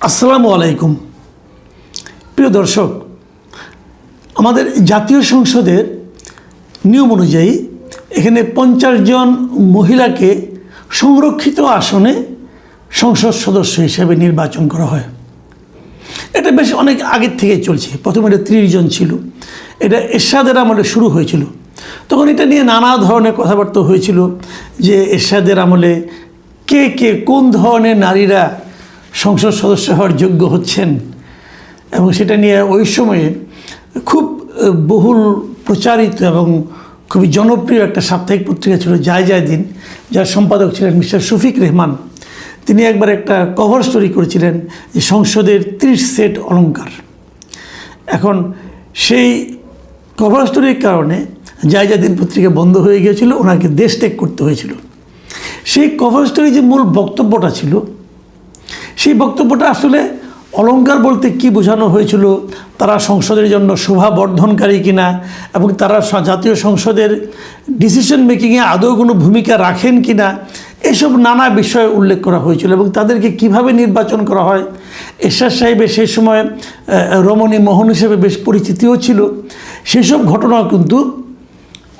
আসসালামু আলাইকুম। প্রিয় দর্শক, আমাদের জাতীয় সংসদের নিয়ম অনুযায়ী এখানে 50 জন মহিলাকে সংরক্ষিত আসনে সংসদ সদস্য হিসেবে নির্বাচন করা হয়। এটা বেশ অনেক আগের থেকে চলছে। প্রথমে এটা 30 জন ছিল। এটা এরশাদের আমলে শুরু হয়েছিল। তখন এটা নিয়ে নানা ধরনের কথাবার্তা হয়েছিল যে এরশাদের আমলে কে কোন ধরনের নারীরা সংসদ সদস্য হওয়ার যোগ্য হচ্ছেন, এবং সেটা নিয়ে ওই সময়ে খুব বহুল প্রচারিত এবং খুবই জনপ্রিয় একটা সাপ্তাহিক পত্রিকা ছিল যায় দিন, যার সম্পাদক ছিলেন মিস্টার শফিক রেহমান। তিনি একবার একটা কভার স্টোরি করেছিলেন যে সংসদের 30 সেট অলংকার। এখন সেই কভার স্টোরির কারণে দিন পত্রিকা বন্ধ হয়ে গিয়েছিল, ওনাকে দেশ ত্যাগ করতে হয়েছিল। সেই কভার স্টোরি যে মূল বক্তব্যটা ছিল, সেই বক্তব্যটা আসলে অলংকার বলতে কি বোঝানো হয়েছিল, তারা সংসদের জন্য শোভা বর্ধনকারী কিনা, এবং তারা জাতীয় সংসদের ডিসিশন মেকিংয়ে আদৌ কোনো ভূমিকা রাখেন কিনা, এসব নানা বিষয় উল্লেখ করা হয়েছিল। এবং তাদেরকে কিভাবে নির্বাচন করা হয়, এরশাদ সাহেবের সেই সময় রমণী মোহন হিসেবে বেশ পরিচিতিও ছিল। সেসব ঘটনাও কিন্তু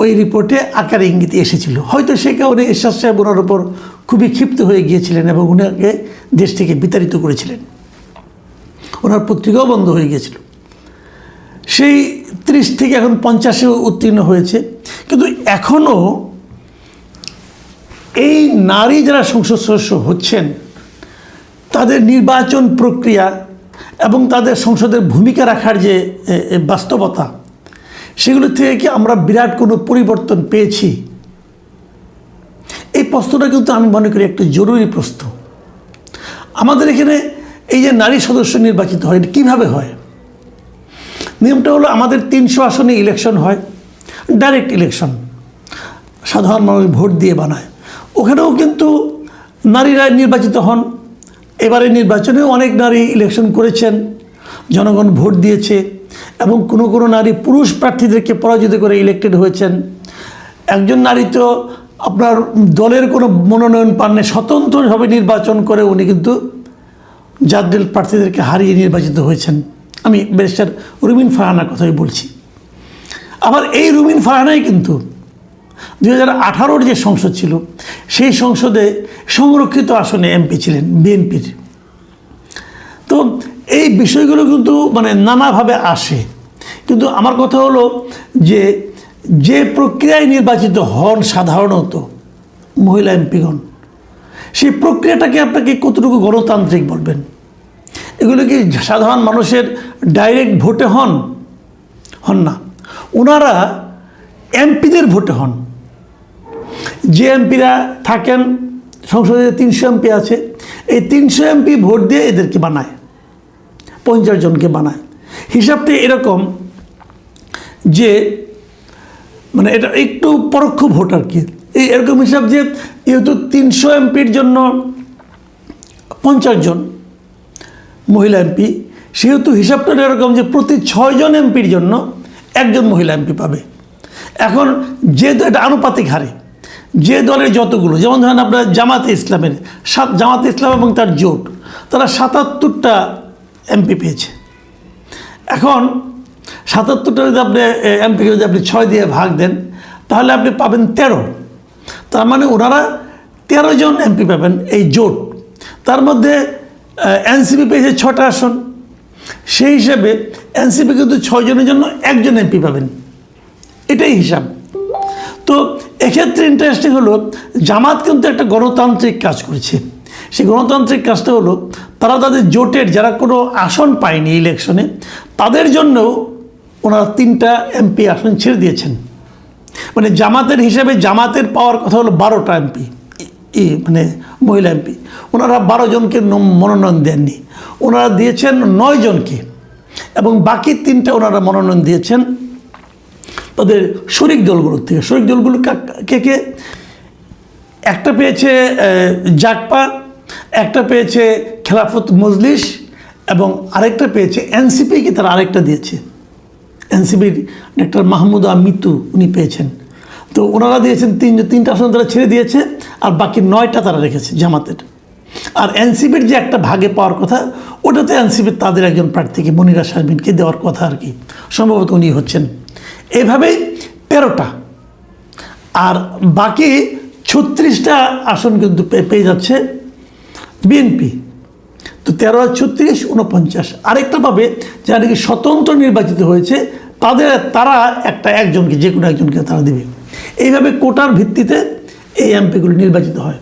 ওই রিপোর্টে আকারে ইঙ্গিতে এসেছিল। হয়তো সে কারণে এরশাদ সাহেব ওনার উপর খুবই ক্ষিপ্ত হয়ে গিয়েছিলেন এবং উনাকে দেশ থেকে বিতাড়িত করেছিলেন। ওনার পত্রিকাও বন্ধ হয়ে গিয়েছিল। সেই 30 থেকে এখন 50-এ উত্তীর্ণ হয়েছে। কিন্তু এখনও এই নারী যারা সংসদ সদস্য হচ্ছেন, তাদের নির্বাচন প্রক্রিয়া এবং তাদের সংসদের ভূমিকা রাখার যে বাস্তবতা, সেগুলো থেকে কি আমরা বিরাট কোনো পরিবর্তন পেয়েছি? এই প্রশ্নটা কিন্তু আমি মনে করি একটা জরুরি প্রশ্ন। আমাদের এখানে এই যে নারী সদস্য নির্বাচিত হয়, এটা কীভাবে হয়? নিয়মটা হলো, আমাদের 300 আসনে ইলেকশন হয়, ডাইরেক্ট ইলেকশন, সাধারণ মানুষ ভোট দিয়ে বানায়। ওখানেও কিন্তু নারীরা নির্বাচিত হন। এবারে নির্বাচনেও অনেক নারী ইলেকশন করেছেন, জনগণ ভোট দিয়েছে, এবং কোনো নারী পুরুষ প্রার্থীদেরকে পরাজিত করে ইলেক্টেড হয়েছেন। একজন নারী তো আপনার দলের কোনো মনোনয়ন পাননি, স্বতন্ত্রভাবে নির্বাচন করে উনি কিন্তু জাতীয় প্রার্থীদেরকে হারিয়ে নির্বাচিত হয়েছেন। আমি ব্যারিস্টার রুমিন ফারহানার কথাই বলছি। আবার এই রুমিন ফারহানাই কিন্তু 2018-র যে সংসদ ছিল, সেই সংসদে সংরক্ষিত আসনে এমপি ছিলেন বিএনপির। তো এই বিষয়গুলো কিন্তু নানাভাবে আসে। কিন্তু আমার কথা হলো যে প্রক্রিয়ায় নির্বাচিত হন সাধারণত মহিলা এমপিগণ, সেই প্রক্রিয়াটাকে আপনাকে কতটুকু গণতান্ত্রিক বলবেন? এগুলো কি সাধারণ মানুষের ডাইরেক্ট ভোটে হন না, ওনারা এমপিদের ভোটে হন। যে এমপিরা থাকেন সংসদে, 300 এমপি আছে, এই 300 এমপি ভোট দিয়ে এদেরকে বানায়, 50 জনকে বানায়। হিসাবটা এরকম যে এটা একটু পরোক্ষ ভোট আর কি। এরকম হিসাব যে যেহেতু 300 এমপির জন্য 50 জন মহিলা এমপি, সেহেতু হিসাবটা এরকম যে প্রতি 6 জন এমপির জন্য 1 জন মহিলা এমপি পাবে। এখন এটা আনুপাতিক হারে, যে দলের যতগুলো, যেমন ধরেন আপনার জামাতে ইসলামের জামাতে ইসলাম এবং তার জোট, তারা 77টা এমপি পেয়েছে। এখন 77টা যদি আপনি এমপিকে যদি আপনি 6 দিয়ে ভাগ দেন, তাহলে আপনি পাবেন 13। তার মানে ওনারা 13 জন এমপি পাবেন এই জোট। তার মধ্যে এনসিপি পেয়েছে 6টা আসন, সেই হিসাবে এনসিপি কিন্তু 6 জনের জন্য 1 জন এমপি পাবেন, এটাই হিসাব। তো এক্ষেত্রে ইন্টারেস্টিং হলো, জামাত কিন্তু একটা গণতান্ত্রিক কাজ করেছে। সেই গণতান্ত্রিক কাজটা হলো, তারা তাদের জোটের যারা কোনো আসন পায়নি ইলেকশনে, তাদের জন্যও ওনারা 3টা এমপি আসন ছেড়ে দিয়েছেন। জামাতের হিসাবে জামাতের পাওয়ার কথা হলো 12টা এমপি, মহিলা এমপি। ওনারা 12 জনকে মনোনয়ন দেননি, ওনারা দিয়েছেন 9 জনকে, এবং বাকি 3টা ওনারা মনোনয়ন দিয়েছেন তাদের শরিক দলগুলোর থেকে। শরিক দলগুলো কে? একটা পেয়েছে জাকপা, একটা পেয়েছে খেলাফত মজলিস, এবং আরেকটা পেয়েছে এনসিপিকে তারা আরেকটা দিয়েছে। এনসিপির ডক্টর মাহমুদা মিতু উনি পেয়েছেন। তো ওনারা দিয়েছেন 3টা আসন তারা ছেড়ে দিয়েছে, আর বাকি 9টা তারা রেখেছে জামাতের। আর এনসিপির যে একটা ভাগে পাওয়ার কথা, ওটাতে এনসিপি তাদের একজন প্রার্থীকে মনিরা শারমিনকে দেওয়ার কথা আর কি, সম্ভবত উনি হচ্ছেন। এইভাবেই 13টা, আর বাকি 36টা আসন কিন্তু পেয়ে যাচ্ছে বিএনপি। তো 13 আর 36 49, আরেকটা পাবে যারা নাকি স্বতন্ত্র নির্বাচিত হয়েছে তারা একজনকে, যে কোনো একজনকে তারা দেবে। এইভাবে কোটার ভিত্তিতে এই এমপিগুলো নির্বাচিত হয়।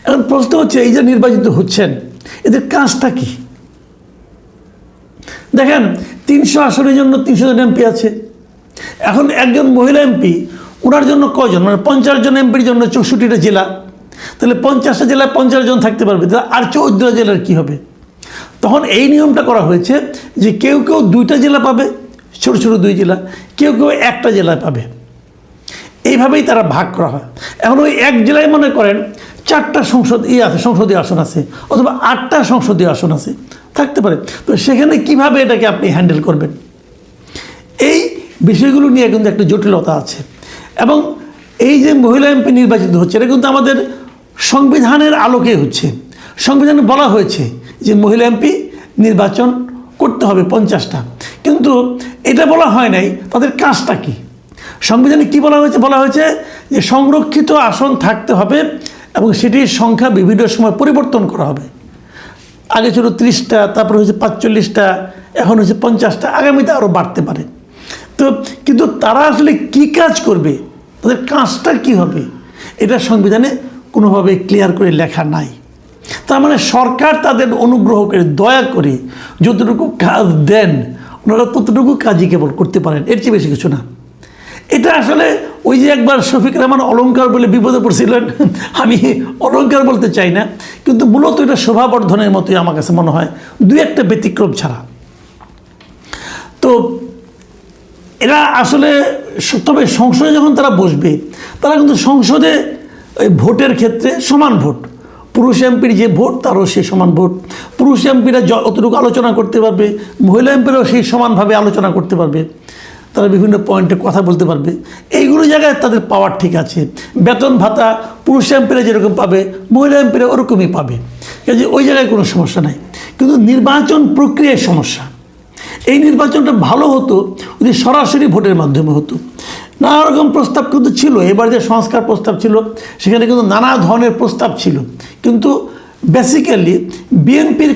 এখন প্রশ্ন হচ্ছে, এই যে নির্বাচিত হচ্ছেন এদের কাজটা কি? দেখেন 300 আসনের জন্য 300 জন এমপি আছে। এখন একজন মহিলা এমপি, ওনার জন্য কজন, মানে 50 জন এমপির জন্য 64টা জেলা, তাহলে 50টা জেলায় 50 জন থাকতে পারবে, তাহলে আর 14 জেলার কী হবে? তখন এই নিয়মটা করা হয়েছে যে কেউ 2টা জেলা পাবে, ছোটো ছোটো 2 জেলা, কেউ একটা জেলায় পাবে। এইভাবেই তারা ভাগ করা হয়। এখন ওই এক জেলায় মনে করেন 4টা সংসদীয় আসন আছে, অথবা 8টা সংসদীয় আসন আছে, থাকতে পারে। তো সেখানে কিভাবে এটাকে আপনি হ্যান্ডেল করবেন, এই বিষয়গুলো নিয়ে কিন্তু একটা জটিলতা আছে। এবং এই যে মহিলা এমপি নির্বাচিত হচ্ছে, এটা কিন্তু আমাদের সংবিধানের আলোকে হচ্ছে। সংবিধানে বলা হয়েছে যে মহিলা এমপি নির্বাচন করতে হবে 50টা, কিন্তু এটা বলা হয় নাই তাদের কাজটা কি। সংবিধানে কি বলা হয়েছে? বলা হয়েছে যে সংরক্ষিত আসন থাকতে হবে এবং সেটির সংখ্যা বিভিন্ন সময় পরিবর্তন করা হবে। আগে ছিল 30টা, তারপরে হয়েছে 45টা, এখন হচ্ছে 50টা, আগামীতে আরও বাড়তে পারে। তো কিন্তু তারা আসলে কি কাজ করবে, তাদের কাজটা কি হবে, এটা সংবিধানে কোনোভাবে ক্লিয়ার করে লেখা নাই। তার মানে সরকার তাদের অনুগ্রহ করে, দয়া করে যতটুকু কাজ দেন ওনারা ততটুকু কাজই কেবল করতে পারেন, এর চেয়ে বেশি কিছু না। এটা আসলে ওই যে একবার শফিক রহমান অলংকার বলে বিপদে পড়ছিলেন, আমি অলংকার বলতে চাই না, কিন্তু মূলত এটা শোভাবর্ধনের মতোই আমার কাছে মনে হয়, 2-1টা ব্যতিক্রম ছাড়া। তো এরা আসলে, তবে সংসদে যখন তারা বসবে, তারা কিন্তু সংসদে ভোটের ক্ষেত্রে সমান ভোট, পুরুষ এমপির যে ভোট তারও সেই সমান ভোট, পুরুষ এমপিরা অতটুকু আলোচনা করতে পারবে, মহিলা এমপিরাও সেই সমানভাবে আলোচনা করতে পারবে, তারা বিভিন্ন পয়েন্টে কথা বলতে পারবে। এইগুলো জায়গায় তাদের পাওয়ার ঠিক আছে। বেতন ভাতা পুরুষ এমপিরা যেরকম পাবে, মহিলা এমপিরা ওরকমই পাবে, কাজে ওই জায়গায় কোনো সমস্যা নাই। কিন্তু নির্বাচন প্রক্রিয়ায় সমস্যা। এই নির্বাচনটা ভালো হতো যদি সরাসরি ভোটের মাধ্যমে হতো। নানা রকম প্রস্তাব কিন্তু ছিল, এবার যে সংস্কার প্রস্তাব ছিল সেখানে কিন্তু নানা ধরনের প্রস্তাব ছিল, কিন্তু বেসিক্যালি বিএনপির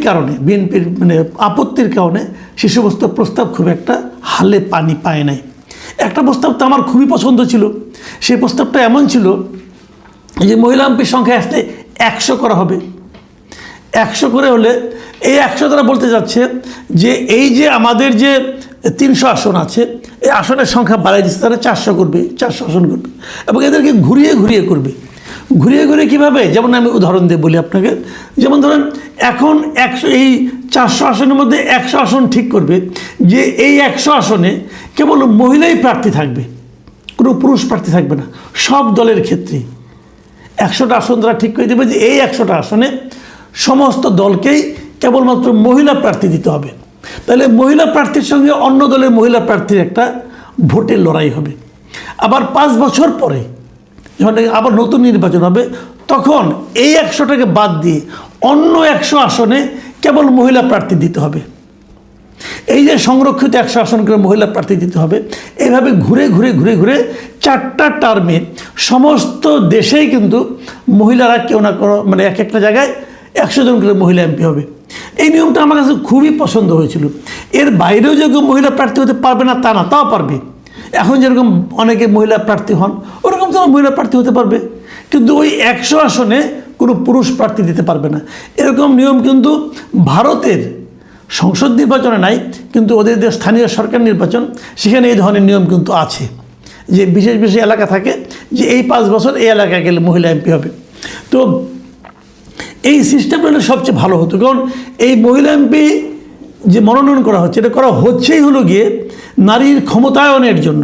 মানে আপত্তির কারণে সে সমস্ত প্রস্তাব খুব একটা হালে পানি পায় নাই। একটা প্রস্তাব তো আমার খুবই পছন্দ ছিল, সেই প্রস্তাবটা এমন ছিল যে মহিলা এমপির সংখ্যা আসলে 100 করা হবে। 100 করে হলে, এই 100 তারা বলতে যাচ্ছে যে এই যে আমাদের যে 300 আসন আছে, এই আসনের সংখ্যা বাড়াই দিচ্ছে, তারা 400 করবে, 400 আসন করবে, এবং এদেরকে ঘুরিয়ে ঘুরিয়ে করবে। ঘুরিয়ে ঘুরিয়ে কীভাবে? যেমন আমি উদাহরণ দিয়ে বলি আপনাকে, যেমন ধরেন এখন 100, এই 400 আসনের মধ্যে 100 আসন ঠিক করবে যে এই 100 আসনে কেবল মহিলাই প্রার্থী থাকবে, কোনো পুরুষ প্রার্থী থাকবে না। সব দলের ক্ষেত্রে 100টা আসন তারা ঠিক করে দেবে যে এই 100টা আসনে সমস্ত দলকেই কেবলমাত্র মহিলা প্রার্থী দিতে হবে। তাহলে মহিলা প্রার্থীর সঙ্গে অন্য দলের মহিলা প্রার্থীর একটা ভোটের লড়াই হবে। আবার 5 বছর পরে যখন আবার নতুন নির্বাচন হবে, তখন এই 100টাকে বাদ দিয়ে অন্য 100 আসনে কেবল মহিলা প্রার্থী দিতে হবে। এই যে সংরক্ষিত 100 আসন করে মহিলা প্রার্থী দিতে হবে, এইভাবে ঘুরে ঘুরে ঘুরে ঘুরে 4টা টার্মে সমস্ত দেশেই কিন্তু মহিলারা কেউ না কোনো, মানে এক একটা জায়গায় 100 জন করে মহিলা এমপি হবে। এই নিয়মটা আমার কাছে খুবই পছন্দ হয়েছিল। এর বাইরেও যে মহিলা প্রার্থী হতে পারবে না তা না, তাও পারবে। এখন যেরকম অনেকে মহিলা প্রার্থী হন, ওরকম তারা মহিলা প্রার্থী হতে পারবে, কিন্তু ওই 100 আসনে কোনো পুরুষ প্রার্থী দিতে পারবে না। এরকম নিয়ম কিন্তু ভারতের সংসদ নির্বাচনে নাই, কিন্তু ওদের যে স্থানীয় সরকার নির্বাচন সেখানে এই ধরনের নিয়ম কিন্তু আছে, যে বিশেষ বিশেষ এলাকা থাকে যে এই 5 বছর এই এলাকায় গেলে মহিলা এমপি হবে। তো এই সিস্টেমটা হলে সবচেয়ে ভালো হতো, কারণ এই মহিলা এমপি যে মনোনয়ন করা হচ্ছে, এটা করা হচ্ছেই হলো গিয়ে নারীর ক্ষমতায়নের জন্য,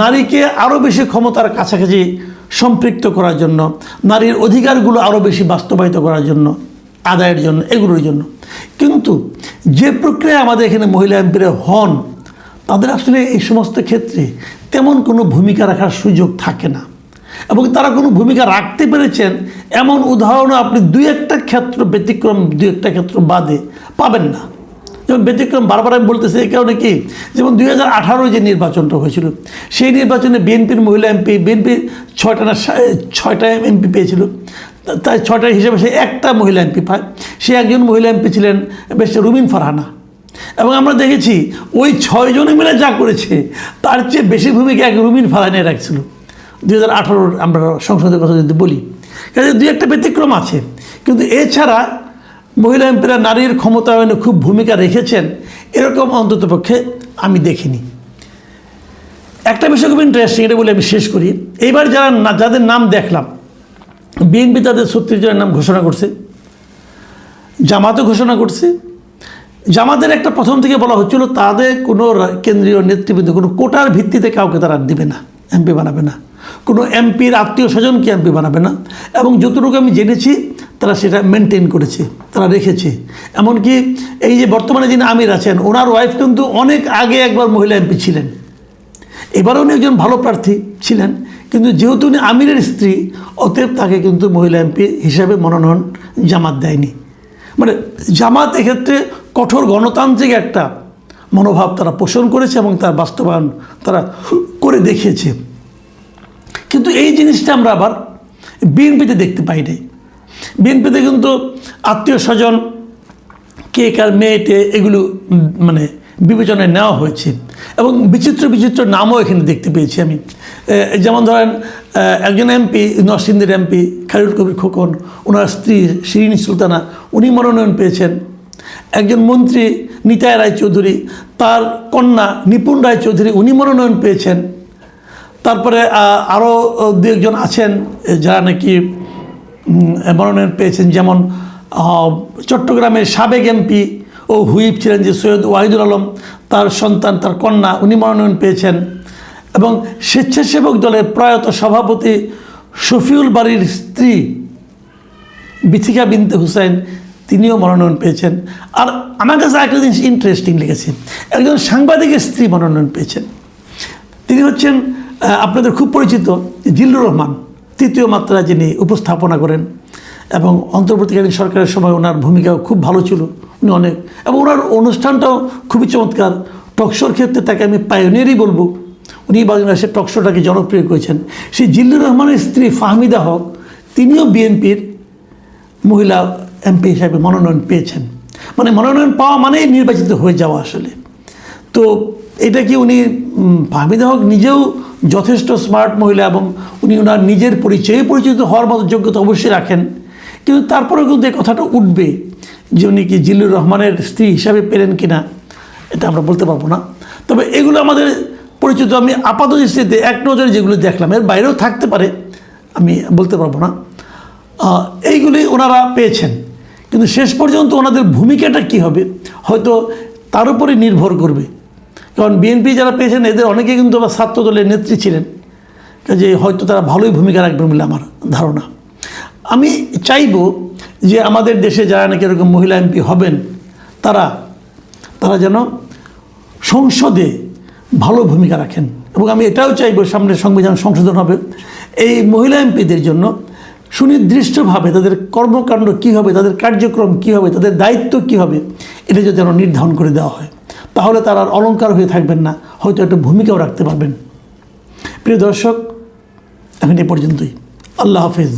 নারীকে আরও বেশি ক্ষমতার কাছাকাছি সম্পৃক্ত করার জন্য, নারীর অধিকারগুলো আরও বেশি বাস্তবায়িত করার জন্য, আদায়ের জন্য, এগুলোর জন্য। কিন্তু যে প্রক্রিয়া আমাদের এখানে মহিলা এমপিরা হন, তাদের আসলে এই সমস্ত ক্ষেত্রে তেমন কোনো ভূমিকা রাখার সুযোগ থাকে না। এবং তারা কোনো ভূমিকা রাখতে পেরেছেন এমন উদাহরণও আপনি দুই একটা ক্ষেত্র বাদে পাবেন না। যেমন ব্যতিক্রম বারবার আমি বলতেছি এই কারণে কি, যেমন 2018 যে নির্বাচনটা হয়েছিল, সেই নির্বাচনে বিএনপির মহিলা এমপি, বিএনপি 6টা এমপি পেয়েছিল, তাই 6টা হিসেবে সে একটা মহিলা এমপি পায়। সে একজন মহিলা এমপি ছিলেন বেশ রুমিন ফারহানা। এবং আমরা দেখেছি ওই 6 জনে মিলে যা করেছে তার চেয়ে বেশি ভূমিকা এক রুমিন ফারহানায় রাখছিল 2018 আমরা সংসদের কথা যদি বলি। কাজে দুই একটা ব্যতিক্রম আছে, কিন্তু এছাড়া মহিলা এমপিরা নারীর ক্ষমতায়নে খুব ভূমিকা রেখেছেন এরকম অন্ততপক্ষে আমি দেখিনি। একটা বিষয় খুব ইন্টারেস্টিং, এটা বলে আমি শেষ করি। এইবার যাদের নাম দেখলাম, বিএনপি তাদের 36 জনের নাম ঘোষণা করছে, জামাতও ঘোষণা করছে। জামাতের একটা প্রথম থেকে বলা হচ্ছিল তাদের কোনো কেন্দ্রীয় নেতৃবৃন্দ কোনো কোটার ভিত্তিতে কাউকে তারা দেবে না, এমপি বানাবে না, কোনো এমপির আত্মীয় স্বজনকে এমপি বানাবে না। এবং যতটুকু আমি জেনেছি তারা সেটা মেনটেন করেছে, তারা রেখেছে। এমনকি এই যে বর্তমানে যিনি আমির আছেন, ওনার ওয়াইফ কিন্তু অনেক আগে একবার মহিলা এমপি ছিলেন, এবারও উনি একজন ভালো প্রার্থী ছিলেন, কিন্তু যেহেতু উনি আমিরের স্ত্রী, অতএব তাকে কিন্তু মহিলা এমপি হিসাবে মনোনয়ন জামাত দেয়নি। মানে জামাত এক্ষেত্রে কঠোর গণতান্ত্রিক একটা মনোভাব তারা পোষণ করেছে এবং তার বাস্তবায়ন তারা করে দেখিয়েছে। কিন্তু এই জিনিসটা আমরা আবার বিএনপিতে দেখতে পাই নাই। বিএনপিতে কিন্তু আত্মীয় স্বজন, কে কার মেয়েটে, এগুলো মানে বিবেচনায় নেওয়া হয়েছে এবং বিচিত্র বিচিত্র নামও এখানে দেখতে পেয়েছি আমি। যেমন ধরেন একজন এমপি, নরসিংদীর এমপি খায়রুল কবির খোকন, ওনার স্ত্রী শিরিন সুলতানা, উনি মনোনয়ন পেয়েছেন। একজন মন্ত্রী নিতাই রায়চৌধুরী, তার কন্যা নিপুণ রায়চৌধুরী, উনি মনোনয়ন পেয়েছেন। তারপরে আরও দু একজন আছেন যারা নাকি মনোনয়ন পেয়েছেন, যেমন চট্টগ্রামের সাবেক এমপি ও হুইপ ছিলেন যে সৈয়দ ওয়াহিদুল আলম, তার সন্তান, তার কন্যা, উনি মনোনয়ন পেয়েছেন। এবং স্বেচ্ছাসেবক দলের প্রয়াত সভাপতি শফিউল বাড়ির স্ত্রী বিথিকা বিনতে হুসাইন, তিনিও মনোনয়ন পেয়েছেন। আর আমার কাছে একটা জিনিস ইন্টারেস্টিং লেগেছে, একজন সাংবাদিকের স্ত্রী মনোনয়ন পেয়েছেন। তিনি হচ্ছেন আপনাদের খুব পরিচিত জিল্লুর রহমান, তৃতীয় মাত্রা যিনি উপস্থাপনা করেন, এবং অন্তর্বর্তীকালীন সরকারের সময় ওনার ভূমিকাও খুব ভালো ছিল, উনি অনেক, এবং ওনার অনুষ্ঠানটাও খুবই চমৎকার। টকশোর ক্ষেত্রে তাকে আমি পায়োনিয়ারই বলবো, উনি বাংলাদেশের টকশোটাকে জনপ্রিয় করেছেন। সেই জিল্লুর রহমানের স্ত্রী ফাহমিদা হক, তিনিও বিএনপির মহিলা এমপি হিসাবে মনোনয়ন পেয়েছেন। মানে মনোনয়ন পাওয়া মানেই নির্বাচিত হয়ে যাওয়া আসলে। তো এটা কি উনি, ফাহমিদা হক নিজেও যথেষ্ট স্মার্ট মহিলা এবং উনি ওনার নিজের পরিচয়ে পরিচিত হওয়ার মতো যোগ্যতা অবশ্যই রাখেন, কিন্তু তারপরেও কিন্তু এই কথাটা উঠবে যে উনি কি জিল্লুর রহমানের স্ত্রী হিসাবে পেলেন কিনা, এটা আমরা বলতে পারবো না। তবে এগুলো আমাদের পরিচিত, আমি আপাত দৃষ্টিতে এক নজরে যেগুলো দেখলাম, এর বাইরেও থাকতে পারে, আমি বলতে পারবো না। এইগুলি ওনারা পেয়েছেন, কিন্তু শেষ পর্যন্ত ওনাদের ভূমিকাটা কী হবে হয়তো তার উপরে নির্ভর করবে। কারণ বিএনপি যারা পেয়েছেন এদের অনেকে কিন্তু আবার ছাত্র দলের নেত্রী ছিলেন, কাজে হয়তো তারা ভালোই ভূমিকা রাখবেন বলে আমার ধারণা। আমি চাইব যে আমাদের দেশে যারা নাকি এরকম মহিলা এমপি হবেন তারা যেন সংসদে ভালো ভূমিকা রাখেন। এবং আমি এটাও চাইব সামনে সংবিধান সংশোধন হবে, এই মহিলা এমপিদের জন্য সুনির্দিষ্টভাবে তাদের কর্মকাণ্ড কী হবে, তাদের কার্যক্রম কী হবে, তাদের দায়িত্ব কী হবে, এটা যদি যেন নির্ধারণ করে দেওয়া হয়, তাহলে তারা আর অলংকার হয়ে থাকবেন না, হয়তো একটা ভূমিকাও রাখতে পারবেন। প্রিয় দর্শক, এখন এ পর্যন্তই। আল্লাহ হাফেজ।